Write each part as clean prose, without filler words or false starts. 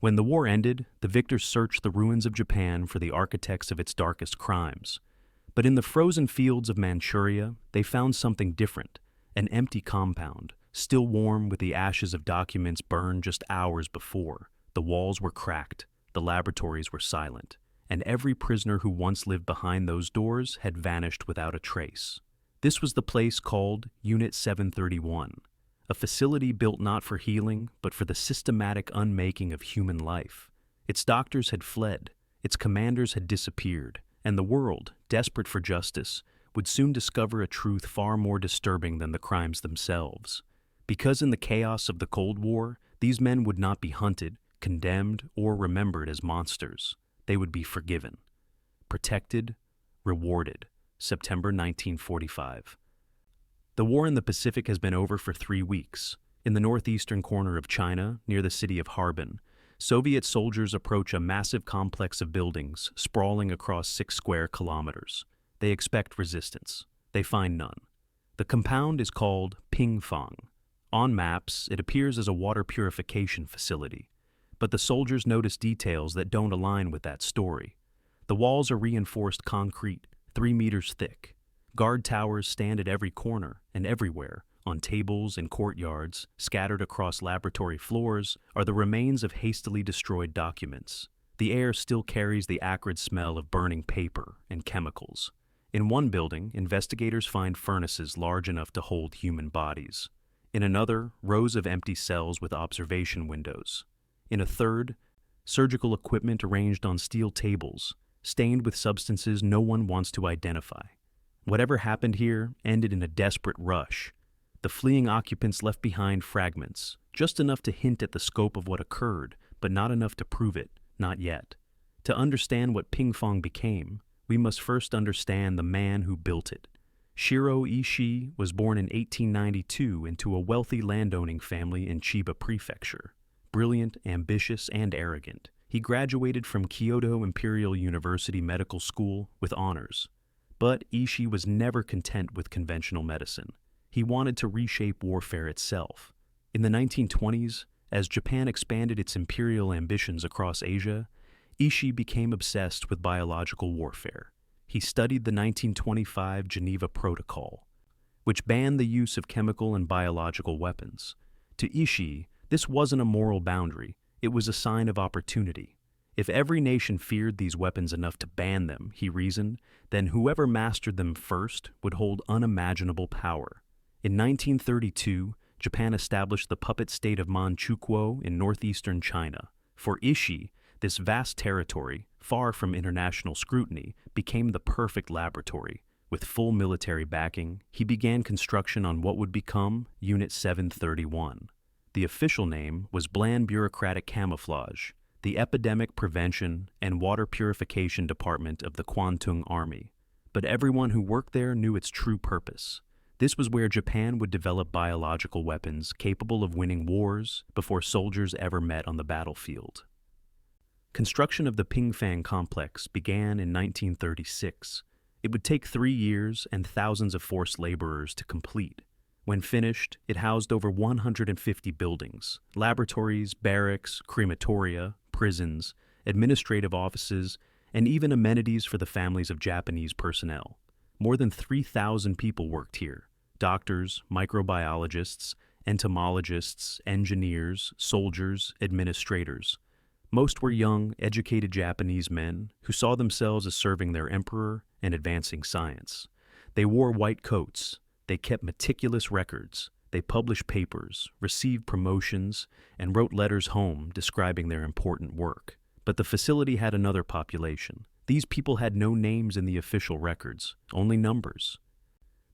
When the war ended, the victors searched the ruins of Japan for the architects of its darkest crimes. But in the frozen fields of Manchuria, they found something different, an empty compound, still warm with the ashes of documents burned just hours before. The walls were cracked, the laboratories were silent, and every prisoner who once lived behind those doors had vanished without a trace. This was the place called Unit 731, a facility built not for healing, but for the systematic unmaking of human life. Its doctors had fled, its commanders had disappeared, and the world, desperate for justice, would soon discover a truth far more disturbing than the crimes themselves. Because in the chaos of the Cold War, these men would not be hunted, condemned, or remembered as monsters. They would be forgiven, protected, rewarded. September 1945. The war in the Pacific has been over for 3 weeks. In the northeastern corner of China, near the city of Harbin, Soviet soldiers approach a massive complex of buildings sprawling across 6 square kilometers. They expect resistance. They find none. The compound is called Pingfang. On maps, it appears as a water purification facility. But the soldiers notice details that don't align with that story. The walls are reinforced concrete, 3 meters thick. Guard towers stand at every corner and everywhere, on tables and courtyards, scattered across laboratory floors, are the remains of hastily destroyed documents. The air still carries the acrid smell of burning paper and chemicals. In one building, investigators find furnaces large enough to hold human bodies. In another, rows of empty cells with observation windows. In a third, surgical equipment arranged on steel tables, stained with substances no one wants to identify. Whatever happened here ended in a desperate rush. The fleeing occupants left behind fragments, just enough to hint at the scope of what occurred, but not enough to prove it, not yet. To understand what Pingfang became, we must first understand the man who built it. Shiro Ishii was born in 1892 into a wealthy landowning family in Chiba Prefecture. Brilliant, ambitious, and arrogant, he graduated from Kyoto Imperial University Medical School with honors. But Ishii was never content with conventional medicine. He wanted to reshape warfare itself. In the 1920s, as Japan expanded its imperial ambitions across Asia, Ishii became obsessed with biological warfare. He studied the 1925 Geneva Protocol, which banned the use of chemical and biological weapons. To Ishii, this wasn't a moral boundary, it was a sign of opportunity. If every nation feared these weapons enough to ban them, he reasoned, then whoever mastered them first would hold unimaginable power. In 1932, Japan established the puppet state of Manchukuo in northeastern China. For Ishii, this vast territory, far from international scrutiny, became the perfect laboratory. With full military backing, he began construction on what would become Unit 731. The official name was Bland Bureaucratic Camouflage, the Epidemic Prevention and Water Purification Department of the Kwantung Army. But everyone who worked there knew its true purpose. This was where Japan would develop biological weapons capable of winning wars before soldiers ever met on the battlefield. Construction of the Pingfang complex began in 1936. It would take 3 years and thousands of forced laborers to complete. When finished, it housed over 150 buildings, laboratories, barracks, crematoria, prisons, administrative offices, and even amenities for the families of Japanese personnel. More than 3,000 people worked here: doctors, microbiologists, entomologists, engineers, soldiers, administrators. Most were young, educated Japanese men who saw themselves as serving their emperor and advancing science. They wore white coats. They kept meticulous records. They published papers, received promotions, and wrote letters home describing their important work. But the facility had another population. These people had no names in the official records, only numbers.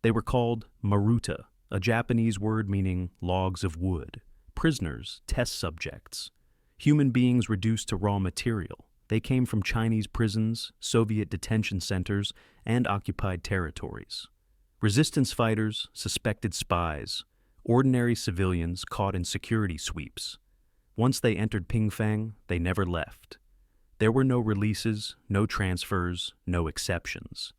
They were called maruta, a Japanese word meaning logs of wood, prisoners, test subjects, human beings reduced to raw material. They came from Chinese prisons, Soviet detention centers, and occupied territories. Resistance fighters, suspected spies, ordinary civilians caught in security sweeps. Once they entered Pingfang, they never left. There were no releases, no transfers, no exceptions.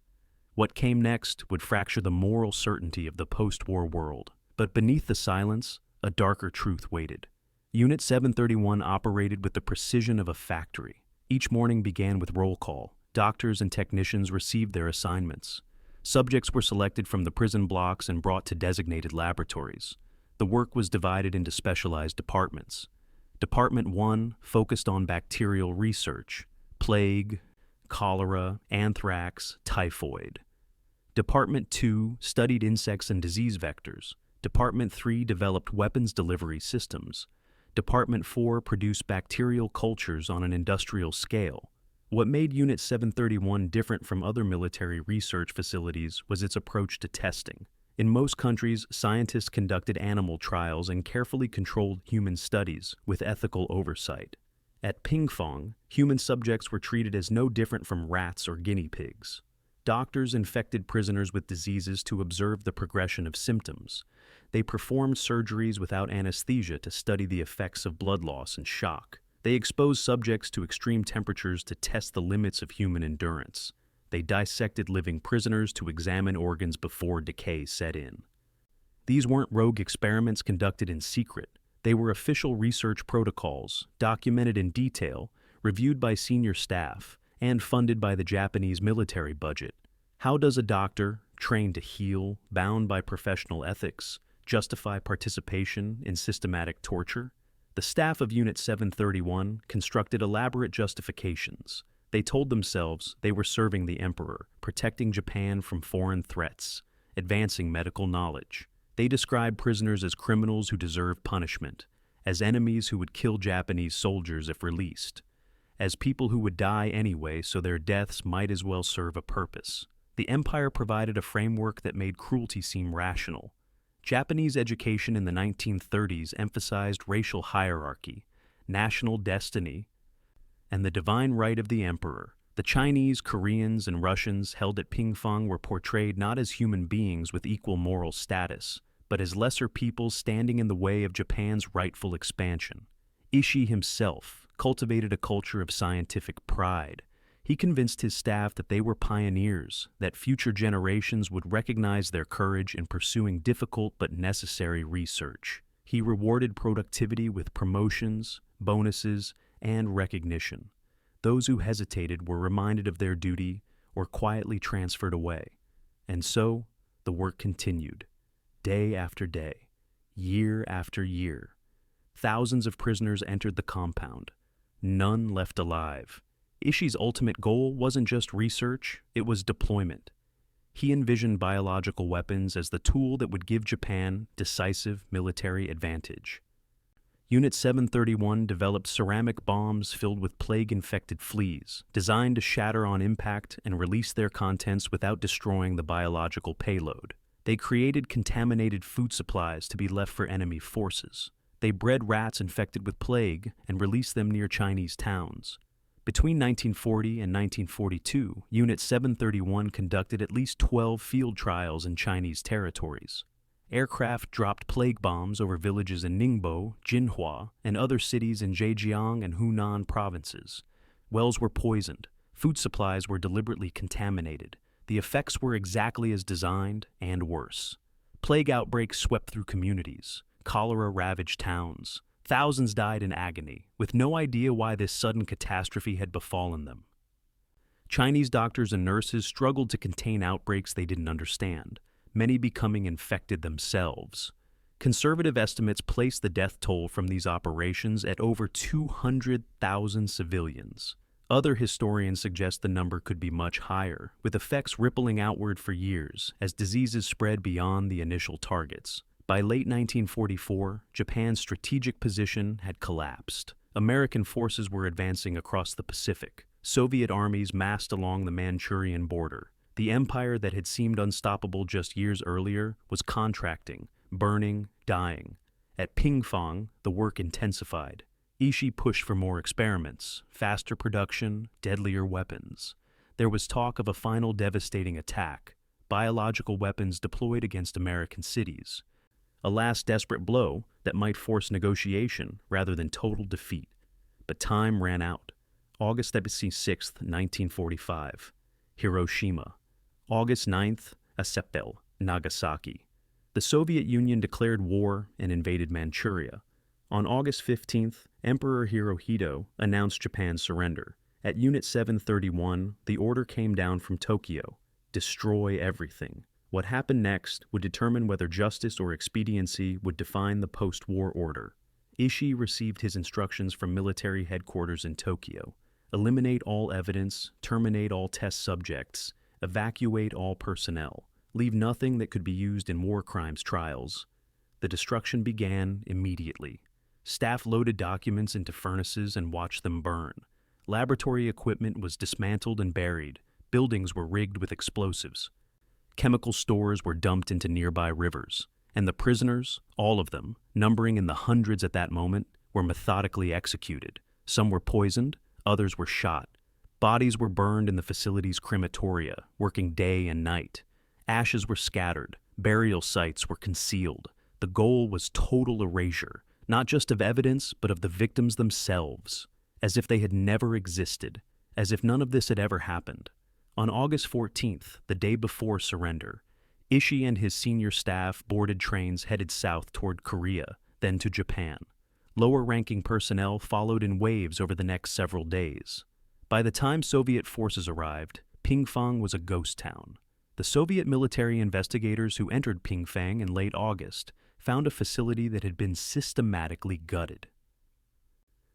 What came next would fracture the moral certainty of the post-war world. But beneath the silence, a darker truth waited. Unit 731 operated with the precision of a factory. Each morning began with roll call. Doctors and technicians received their assignments. Subjects were selected from the prison blocks and brought to designated laboratories. The work was divided into specialized departments. Department 1 focused on bacterial research, plague, cholera, anthrax, typhoid. Department 2 studied insects and disease vectors. Department 3 developed weapons delivery systems. Department 4 produced bacterial cultures on an industrial scale. What made Unit 731 different from other military research facilities was its approach to testing. In most countries, scientists conducted animal trials and carefully controlled human studies with ethical oversight. At Pingfang, human subjects were treated as no different from rats or guinea pigs. Doctors infected prisoners with diseases to observe the progression of symptoms. They performed surgeries without anesthesia to study the effects of blood loss and shock. They exposed subjects to extreme temperatures to test the limits of human endurance. They dissected living prisoners to examine organs before decay set in. These weren't rogue experiments conducted in secret. They were official research protocols, documented in detail, reviewed by senior staff, and funded by the Japanese military budget. How does a doctor, trained to heal, bound by professional ethics, justify participation in systematic torture? The staff of Unit 731 constructed elaborate justifications. They told themselves they were serving the emperor, protecting Japan from foreign threats, advancing medical knowledge. They described prisoners as criminals who deserve punishment, as enemies who would kill Japanese soldiers if released, as people who would die anyway so their deaths might as well serve a purpose. The empire provided a framework that made cruelty seem rational. Japanese education in the 1930s emphasized racial hierarchy, national destiny, and the divine right of the emperor. The Chinese, Koreans, and Russians held at Pingfang were portrayed not as human beings with equal moral status, but as lesser peoples standing in the way of Japan's rightful expansion. Ishii himself cultivated a culture of scientific pride. He convinced his staff that they were pioneers, that future generations would recognize their courage in pursuing difficult but necessary research. He rewarded productivity with promotions, bonuses, and recognition. Those who hesitated were reminded of their duty or quietly transferred away. And so, the work continued, day after day, year after year. Thousands of prisoners entered the compound, none left alive. Ishii's ultimate goal wasn't just research, it was deployment. He envisioned biological weapons as the tool that would give Japan decisive military advantage. Unit 731 developed ceramic bombs filled with plague-infected fleas, designed to shatter on impact and release their contents without destroying the biological payload. They created contaminated food supplies to be left for enemy forces. They bred rats infected with plague and released them near Chinese towns. Between 1940 and 1942, Unit 731 conducted at least 12 field trials in Chinese territories. Aircraft dropped plague bombs over villages in Ningbo, Jinhua, and other cities in Zhejiang and Hunan provinces. Wells were poisoned. Food supplies were deliberately contaminated. The effects were exactly as designed and worse. Plague outbreaks swept through communities. Cholera ravaged towns. Thousands died in agony, with no idea why this sudden catastrophe had befallen them. Chinese doctors and nurses struggled to contain outbreaks they didn't understand, many becoming infected themselves. Conservative estimates place the death toll from these operations at over 200,000 civilians. Other historians suggest the number could be much higher, with effects rippling outward for years as diseases spread beyond the initial targets. By late 1944, Japan's strategic position had collapsed. American forces were advancing across the Pacific. Soviet armies massed along the Manchurian border. The empire that had seemed unstoppable just years earlier was contracting, burning, dying. At Pingfang, the work intensified. Ishii pushed for more experiments, faster production, deadlier weapons. There was talk of a final devastating attack, biological weapons deployed against American cities. A last desperate blow that might force negotiation rather than total defeat. But time ran out. August 6, 1945, Hiroshima. August 9th, Assepel, Nagasaki. The Soviet Union declared war and invaded Manchuria. On August 15th, Emperor Hirohito announced Japan's surrender. At Unit 731, the order came down from Tokyo: destroy everything. What happened next would determine whether justice or expediency would define the post-war order. Ishii received his instructions from military headquarters in Tokyo: eliminate all evidence, terminate all test subjects, evacuate all personnel, leave nothing that could be used in war crimes trials. The destruction began immediately. Staff loaded documents into furnaces and watched them burn. Laboratory equipment was dismantled and buried. Buildings were rigged with explosives. Chemical stores were dumped into nearby rivers. And the prisoners, all of them, numbering in the hundreds at that moment, were methodically executed. Some were poisoned, others were shot. Bodies were burned in the facility's crematoria, working day and night. Ashes were scattered. Burial sites were concealed. The goal was total erasure, not just of evidence, but of the victims themselves, as if they had never existed, as if none of this had ever happened. On August 14th, the day before surrender, Ishii and his senior staff boarded trains headed south toward Korea, then to Japan. Lower-ranking personnel followed in waves over the next several days. By the time Soviet forces arrived, Pingfang was a ghost town. The Soviet military investigators who entered Pingfang in late August found a facility that had been systematically gutted.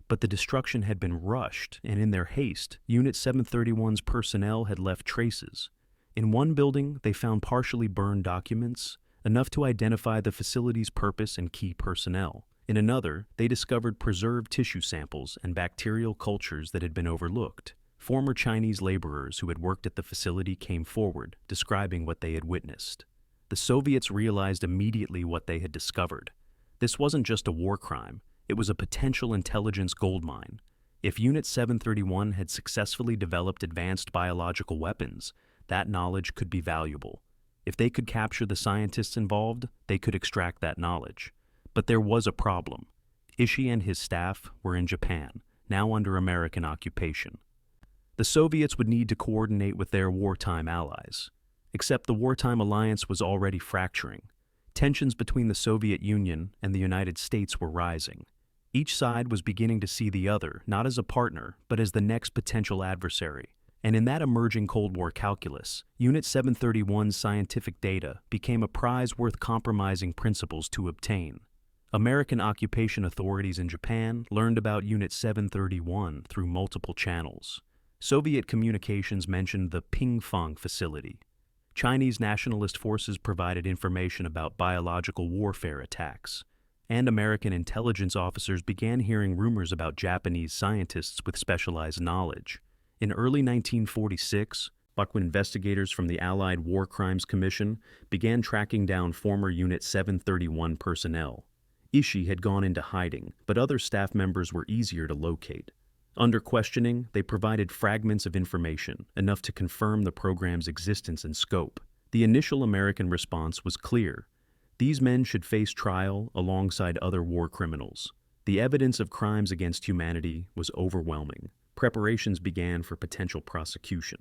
But the destruction had been rushed, and in their haste, Unit 731's personnel had left traces. In one building, they found partially burned documents, enough to identify the facility's purpose and key personnel. In another, they discovered preserved tissue samples and bacterial cultures that had been overlooked. Former Chinese laborers who had worked at the facility came forward, describing what they had witnessed. The Soviets realized immediately what they had discovered. This wasn't just a war crime, it was a potential intelligence goldmine. If Unit 731 had successfully developed advanced biological weapons, that knowledge could be valuable. If they could capture the scientists involved, they could extract that knowledge. But there was a problem. Ishii and his staff were in Japan, now under American occupation. The Soviets would need to coordinate with their wartime allies. Except the wartime alliance was already fracturing. Tensions between the Soviet Union and the United States were rising. Each side was beginning to see the other not as a partner, but as the next potential adversary. And in that emerging Cold War calculus, Unit 731's scientific data became a prize worth compromising principles to obtain. American occupation authorities in Japan learned about Unit 731 through multiple channels. Soviet communications mentioned the Pingfang facility. Chinese nationalist forces provided information about biological warfare attacks. And American intelligence officers began hearing rumors about Japanese scientists with specialized knowledge. In early 1946, when investigators from the Allied War Crimes Commission began tracking down former Unit 731 personnel. Ishii had gone into hiding, but other staff members were easier to locate. Under questioning, they provided fragments of information, enough to confirm the program's existence and scope. The initial American response was clear. These men should face trial alongside other war criminals. The evidence of crimes against humanity was overwhelming. Preparations began for potential prosecution.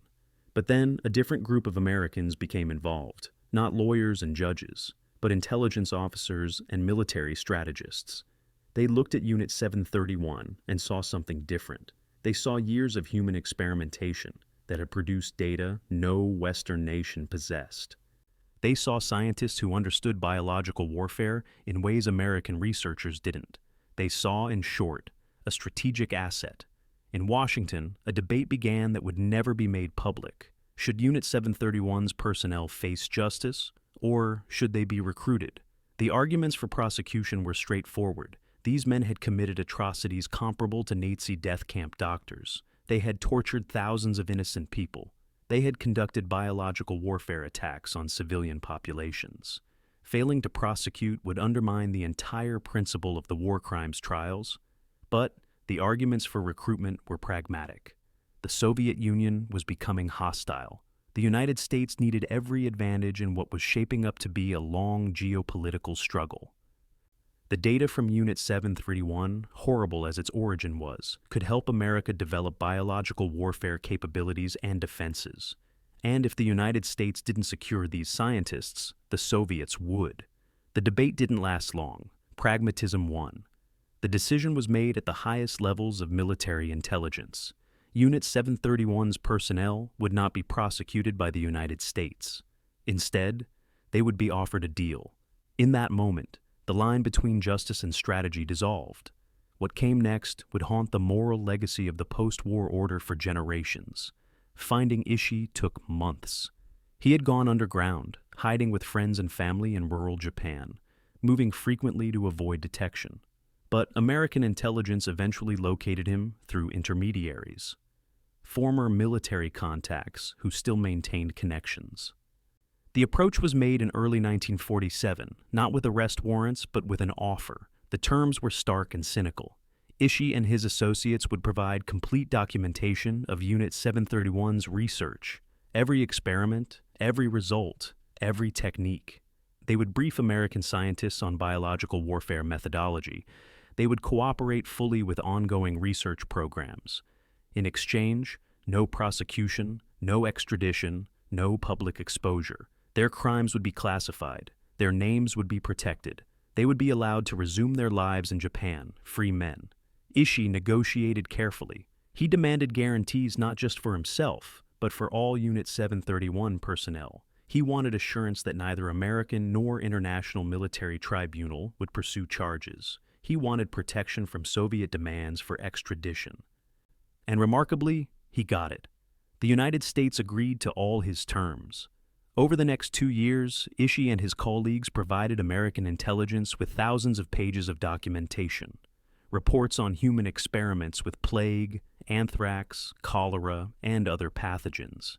But then, a different group of Americans became involved, not lawyers and judges, but intelligence officers and military strategists. They looked at Unit 731 and saw something different. They saw years of human experimentation that had produced data no Western nation possessed. They saw scientists who understood biological warfare in ways American researchers didn't. They saw, in short, a strategic asset. In Washington, a debate began that would never be made public. Should Unit 731's personnel face justice, or should they be recruited? The arguments for prosecution were straightforward. These men had committed atrocities comparable to Nazi death camp doctors. They had tortured thousands of innocent people. They had conducted biological warfare attacks on civilian populations. Failing to prosecute would undermine the entire principle of the war crimes trials. But the arguments for recruitment were pragmatic. The Soviet Union was becoming hostile. The United States needed every advantage in what was shaping up to be a long geopolitical struggle. The data from Unit 731, horrible as its origin was, could help America develop biological warfare capabilities and defenses. And if the United States didn't secure these scientists, the Soviets would. The debate didn't last long. Pragmatism won. The decision was made at the highest levels of military intelligence. Unit 731's personnel would not be prosecuted by the United States. Instead, they would be offered a deal. In that moment, the line between justice and strategy dissolved. What came next would haunt the moral legacy of the post-war order for generations. Finding Ishii took months. He had gone underground, hiding with friends and family in rural Japan, moving frequently to avoid detection. But American intelligence eventually located him through intermediaries, former military contacts who still maintained connections. The approach was made in early 1947, not with arrest warrants, but with an offer. The terms were stark and cynical. Ishii and his associates would provide complete documentation of Unit 731's research, every experiment, every result, every technique. They would brief American scientists on biological warfare methodology. They would cooperate fully with ongoing research programs. In exchange, no prosecution, no extradition, no public exposure. Their crimes would be classified. Their names would be protected. They would be allowed to resume their lives in Japan, free men. Ishii negotiated carefully. He demanded guarantees not just for himself, but for all Unit 731 personnel. He wanted assurance that neither American nor international military tribunal would pursue charges. He wanted protection from Soviet demands for extradition. And remarkably, he got it. The United States agreed to all his terms. Over the next 2 years, Ishii and his colleagues provided American intelligence with thousands of pages of documentation, reports on human experiments with plague, anthrax, cholera, and other pathogens,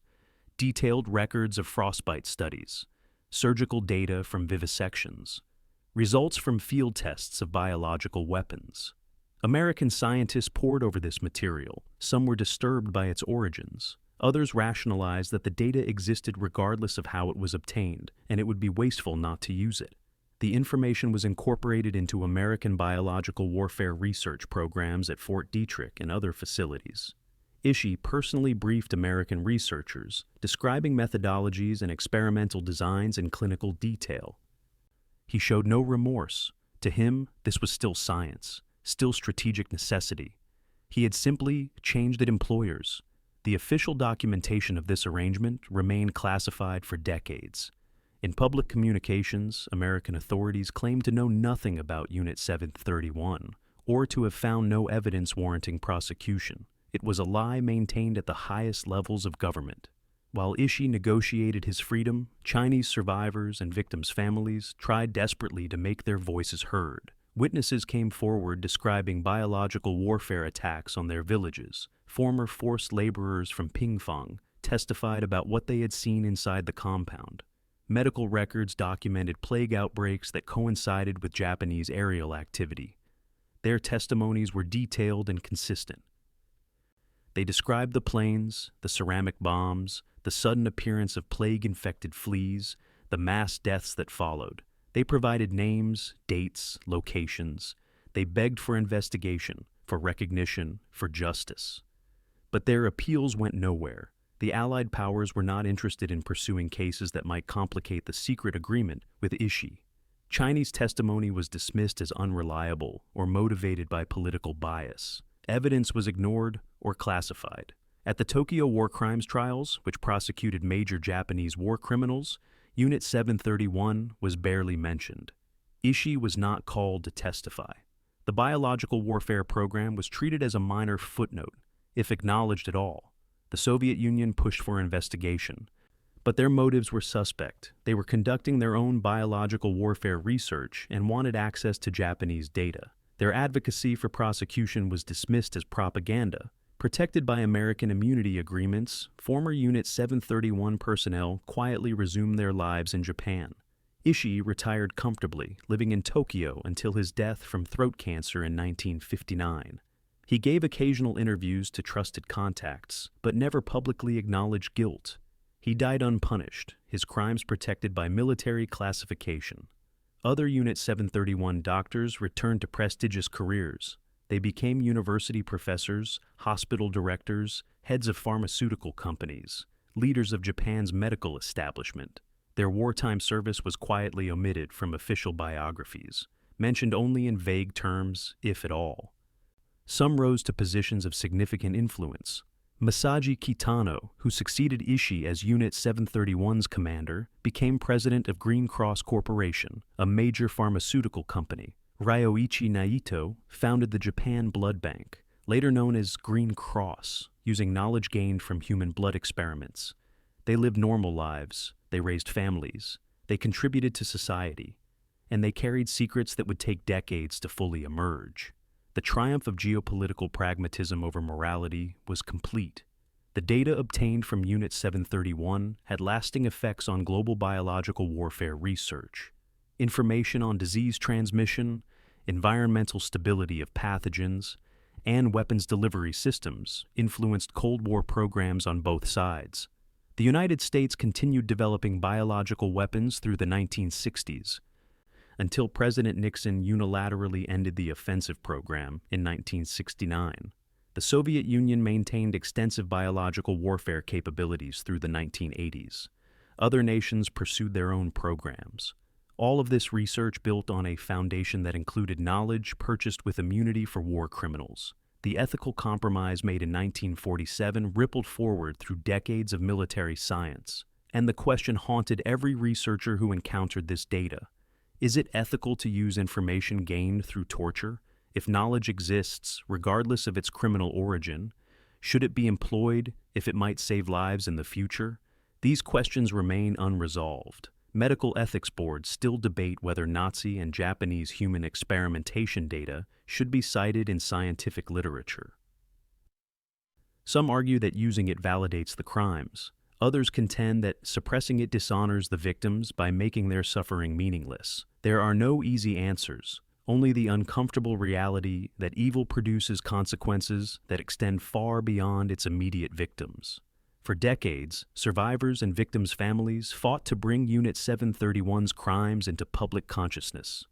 detailed records of frostbite studies, surgical data from vivisections, results from field tests of biological weapons. American scientists pored over this material. Some were disturbed by its origins. Others rationalized that the data existed regardless of how it was obtained, and it would be wasteful not to use it. The information was incorporated into American biological warfare research programs at Fort Detrick and other facilities. Ishii personally briefed American researchers, describing methodologies and experimental designs in clinical detail. He showed no remorse. To him, this was still science, still strategic necessity. He had simply changed employers. The official documentation of this arrangement remained classified for decades. In public communications, American authorities claimed to know nothing about Unit 731, or to have found no evidence warranting prosecution. It was a lie maintained at the highest levels of government. While Ishii negotiated his freedom, Chinese survivors and victims' families tried desperately to make their voices heard. Witnesses came forward describing biological warfare attacks on their villages. Former forced laborers from Pingfang testified about what they had seen inside the compound. Medical records documented plague outbreaks that coincided with Japanese aerial activity. Their testimonies were detailed and consistent. They described the planes, the ceramic bombs, the sudden appearance of plague-infected fleas, the mass deaths that followed. They provided names, dates, locations. They begged for investigation, for recognition, for justice. But their appeals went nowhere. The Allied powers were not interested in pursuing cases that might complicate the secret agreement with Ishii. Chinese testimony was dismissed as unreliable or motivated by political bias. Evidence was ignored or classified. At the Tokyo war crimes trials, which prosecuted major Japanese war criminals, Unit 731 was barely mentioned. Ishii was not called to testify. The biological warfare program was treated as a minor footnote, if acknowledged at all. The Soviet Union pushed for investigation, but their motives were suspect. They were conducting their own biological warfare research and wanted access to Japanese data. Their advocacy for prosecution was dismissed as propaganda. Protected by American immunity agreements, former Unit 731 personnel quietly resumed their lives in Japan. Ishii retired comfortably, living in Tokyo until his death from throat cancer in 1959. He gave occasional interviews to trusted contacts, but never publicly acknowledged guilt. He died unpunished, his crimes protected by military classification. Other Unit 731 doctors returned to prestigious careers. They became university professors, hospital directors, heads of pharmaceutical companies, leaders of Japan's medical establishment. Their wartime service was quietly omitted from official biographies, mentioned only in vague terms, if at all. Some rose to positions of significant influence. Masaji Kitano, who succeeded Ishii as Unit 731's commander, became president of Green Cross Corporation, a major pharmaceutical company. Ryoichi Naito founded the Japan Blood Bank, later known as Green Cross, using knowledge gained from human blood experiments. They lived normal lives, they raised families, they contributed to society, and they carried secrets that would take decades to fully emerge. The triumph of geopolitical pragmatism over morality was complete. The data obtained from Unit 731 had lasting effects on global biological warfare research. Information on disease transmission, environmental stability of pathogens, and weapons delivery systems influenced Cold War programs on both sides. The United States continued developing biological weapons through the 1960s, until President Nixon unilaterally ended the offensive program in 1969. The Soviet Union maintained extensive biological warfare capabilities through the 1980s. Other nations pursued their own programs. All of this research built on a foundation that included knowledge purchased with immunity for war criminals. The ethical compromise made in 1947 rippled forward through decades of military science, and the question haunted every researcher who encountered this data. Is it ethical to use information gained through torture? If knowledge exists, regardless of its criminal origin, should it be employed if it might save lives in the future? These questions remain unresolved. Medical ethics boards still debate whether Nazi and Japanese human experimentation data should be cited in scientific literature. Some argue that using it validates the crimes. Others contend that suppressing it dishonors the victims by making their suffering meaningless. There are no easy answers, only the uncomfortable reality that evil produces consequences that extend far beyond its immediate victims. For decades, survivors and victims' families fought to bring Unit 731's crimes into public consciousness.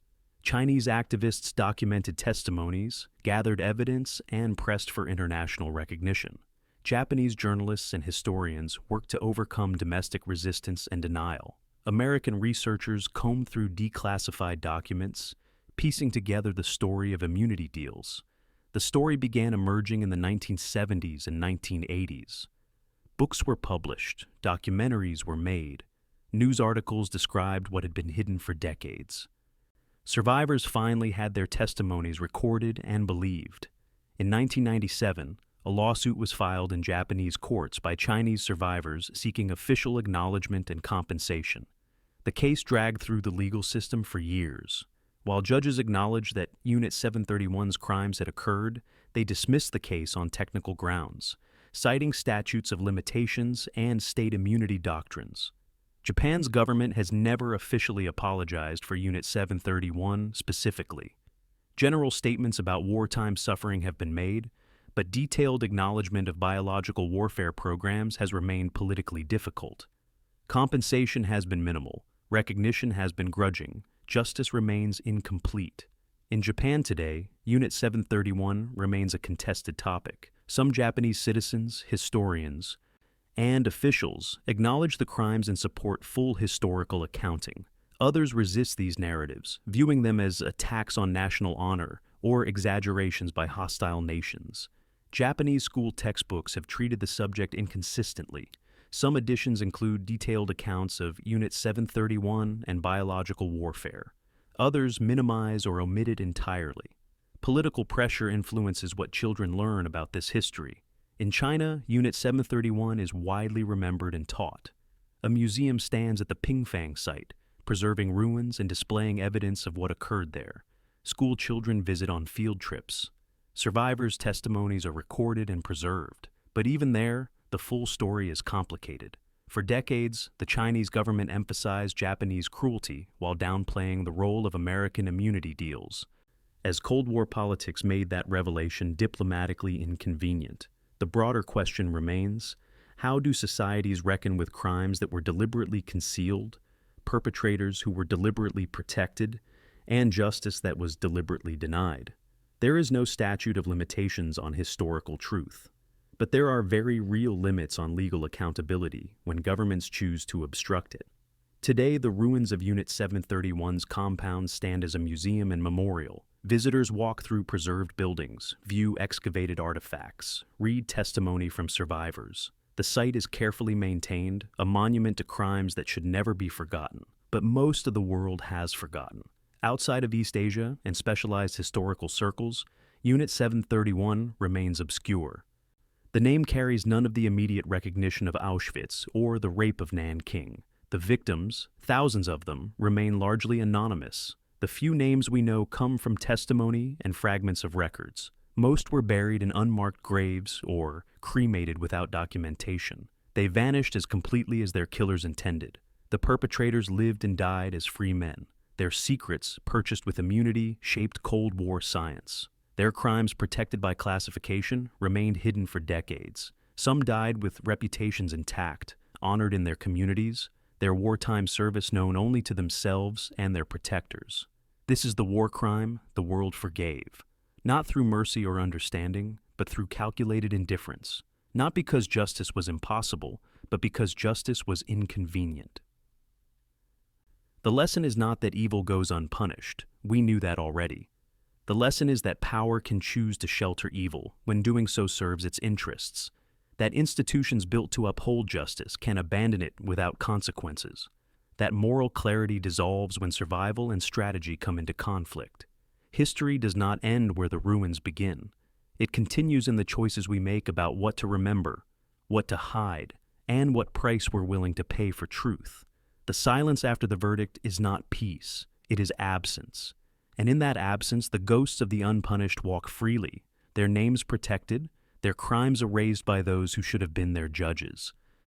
Chinese activists documented testimonies, gathered evidence, and pressed for international recognition. Japanese journalists and historians worked to overcome domestic resistance and denial. American researchers combed through declassified documents, piecing together the story of immunity deals. The story began emerging in the 1970s and 1980s. Books were published, documentaries were made, news articles described what had been hidden for decades. Survivors finally had their testimonies recorded and believed. In 1997, a lawsuit was filed in Japanese courts by Chinese survivors seeking official acknowledgement and compensation. The case dragged through the legal system for years. While judges acknowledged that Unit 731's crimes had occurred, they dismissed the case on technical grounds, citing statutes of limitations and state immunity doctrines. Japan's government has never officially apologized for Unit 731 specifically. General statements about wartime suffering have been made, but detailed acknowledgement of biological warfare programs has remained politically difficult. Compensation has been minimal, recognition has been grudging, justice remains incomplete. In Japan today, Unit 731 remains a contested topic. Some Japanese citizens, historians, and officials acknowledge the crimes and support full historical accounting. Others resist these narratives, viewing them as attacks on national honor or exaggerations by hostile nations. Japanese school textbooks have treated the subject inconsistently. Some editions include detailed accounts of Unit 731 and biological warfare. Others minimize or omit it entirely. Political pressure influences what children learn about this history. In China, Unit 731 is widely remembered and taught. A museum stands at the Pingfang site, preserving ruins and displaying evidence of what occurred there. School children visit on field trips. Survivors' testimonies are recorded and preserved, but even there, the full story is complicated. For decades, the Chinese government emphasized Japanese cruelty while downplaying the role of American immunity deals. As Cold War politics made that revelation diplomatically inconvenient, the broader question remains: how do societies reckon with crimes that were deliberately concealed, perpetrators who were deliberately protected, and justice that was deliberately denied? There is no statute of limitations on historical truth, but there are very real limits on legal accountability when governments choose to obstruct it. Today, the ruins of Unit 731's compound stand as a museum and memorial. Visitors walk through preserved buildings, view excavated artifacts, read testimony from survivors. The site is carefully maintained, a monument to crimes that should never be forgotten. But most of the world has forgotten. Outside of East Asia and specialized historical circles, Unit 731 remains obscure. The name carries none of the immediate recognition of Auschwitz or the rape of Nanking. The victims, thousands of them, remain largely anonymous. The few names we know come from testimony and fragments of records. Most were buried in unmarked graves or cremated without documentation. They vanished as completely as their killers intended. The perpetrators lived and died as free men. Their secrets, purchased with immunity, shaped Cold War science. Their crimes, protected by classification, remained hidden for decades. Some died with reputations intact, honored in their communities, their wartime service known only to themselves and their protectors. This is the war crime the world forgave, not through mercy or understanding, but through calculated indifference, not because justice was impossible, but because justice was inconvenient. The lesson is not that evil goes unpunished. We knew that already. The lesson is that power can choose to shelter evil when doing so serves its interests, that institutions built to uphold justice can abandon it without consequences, that moral clarity dissolves when survival and strategy come into conflict. History does not end where the ruins begin. It continues in the choices we make about what to remember, what to hide, and what price we're willing to pay for truth. The silence after the verdict is not peace, it is absence. And in that absence, the ghosts of the unpunished walk freely, their names protected, their crimes erased by those who should have been their judges.